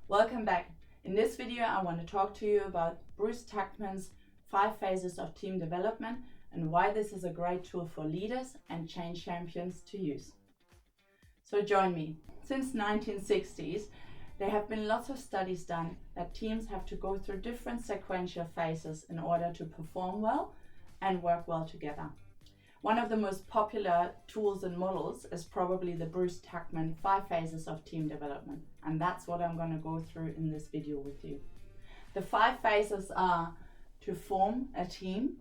Welcome back. In this video, I want to talk to you about Bruce Tuckman's 5 phases of team development and why this is a great tool for leaders and change champions to use. So join me. Since 1960s, there have been lots of studies done that teams have to go through different sequential phases in order to perform well and work well together. One of the most popular tools and models is probably the Bruce Tuckman 5 phases of team development, and that's what I'm going to go through in this video with you. The 5 phases are to form a team,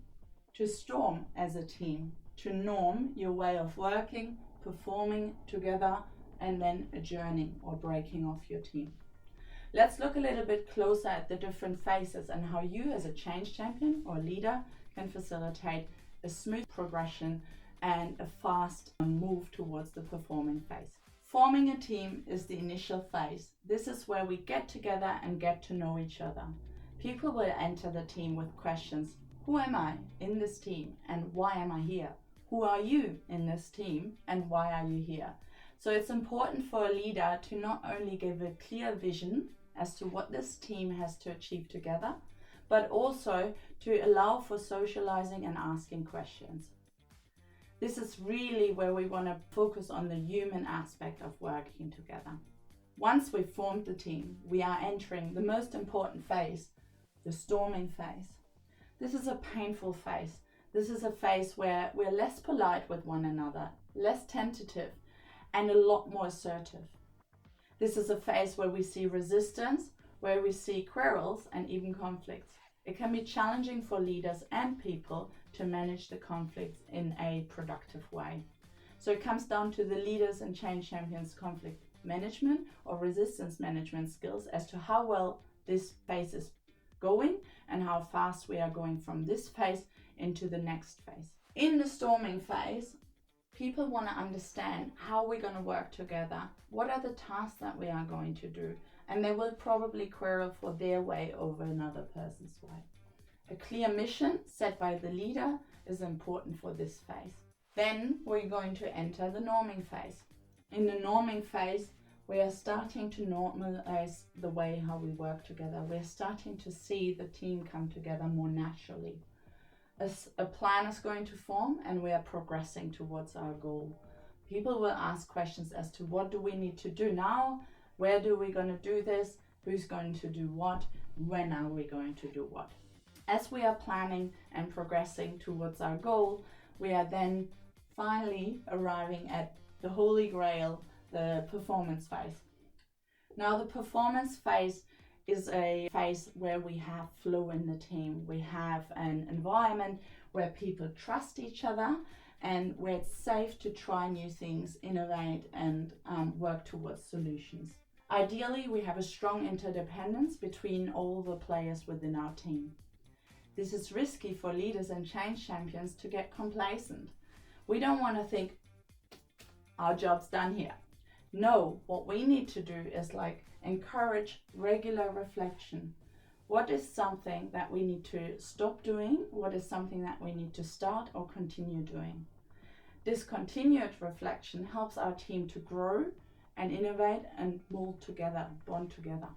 to storm as a team, to norm your way of working, performing together, and then adjourning or breaking off your team. Let's look a little bit closer at the different phases and how you as a change champion or leader can facilitate a smooth progression and a fast move towards the performing phase. Forming a team is the initial phase. This is where we get together and get to know each other. People will enter the team with questions. Who am I in this team and why am I here? Who are you in this team and why are you here? So it's important for a leader to not only give a clear vision as to what this team has to achieve together, but also to allow for socializing and asking questions. This is really where we want to focus on the human aspect of working together. Once we've formed the team, we are entering the most important phase, the storming phase. This is a painful phase. This is a phase where we're less polite with one another, less tentative, and a lot more assertive. This is a phase where we see resistance, where we see quarrels and even conflicts. It can be challenging for leaders and people to manage the conflicts in a productive way. So it comes down to the leaders and change champions' conflict management or resistance management skills as to how well this phase is going and how fast we are going from this phase into the next phase. In the storming phase, people want to understand how we're going to work together, what are the tasks that we are going to do, and they will probably quarrel for their way over another person's way. A clear mission set by the leader is important for this phase. Then we're going to enter the norming phase. In the norming phase, we are starting to normalize the way how we work together. We're starting to see the team come together more naturally. As a plan is going to form and we are progressing towards our goal. People will ask questions as to what do we need to do now? Where do we going to do this? Who's going to do what? When are we going to do what? As we are planning and progressing towards our goal, we are then finally arriving at the holy grail, the performance phase. Now the performance phase is a phase where we have flow in the team. We have an environment where people trust each other and where it's safe to try new things, innovate and work towards solutions. Ideally, we have a strong interdependence between all the players within our team. This is risky for leaders and change champions to get complacent. We don't want to think, our job's done here. No, what we need to do is encourage regular reflection. What is something that we need to stop doing? What is something that we need to start or continue doing? This continued reflection helps our team to grow and innovate and mold together, bond together.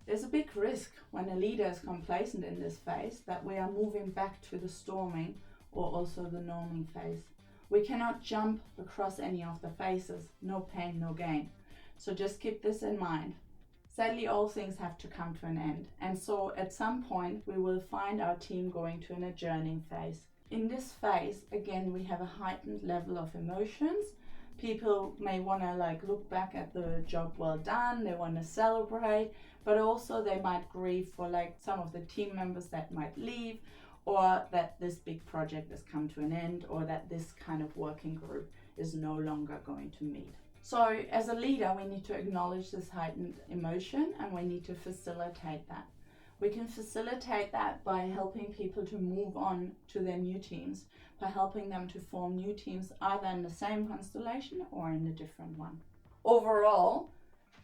There's a big risk when a leader is complacent in this phase that we are moving back to the storming or also the norming phase. We cannot jump across any of the phases, no pain, no gain. So just keep this in mind. Sadly, all things have to come to an end. And so at some point, we will find our team going to an adjourning phase. In this phase, again, we have a heightened level of emotions. People may want to look back at the job well done. They want to celebrate, but also they might grieve for some of the team members that might leave, or that this big project has come to an end, or that this kind of working group is no longer going to meet. So as a leader, we need to acknowledge this heightened emotion and we need to facilitate that. We can facilitate that by helping people to move on to their new teams, by helping them to form new teams either in the same constellation or in a different one. Overall,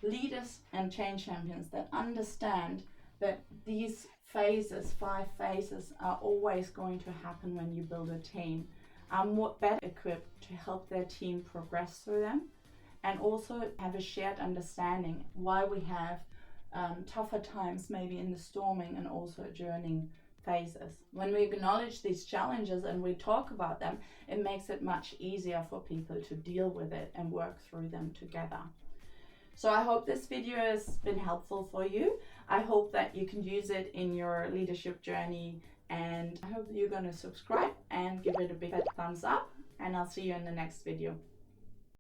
leaders and change champions that understand that these phases, 5 phases, are always going to happen when you build a team, are more better equipped to help their team progress through them and also have a shared understanding why we have tougher times, maybe in the storming and also adjourning phases. When we acknowledge these challenges and we talk about them, it makes it much easier for people to deal with it and work through them together. So I hope this video has been helpful for you. I hope that you can use it in your leadership journey, and I hope you're going to subscribe and give it a big thumbs up, and I'll see you in the next video.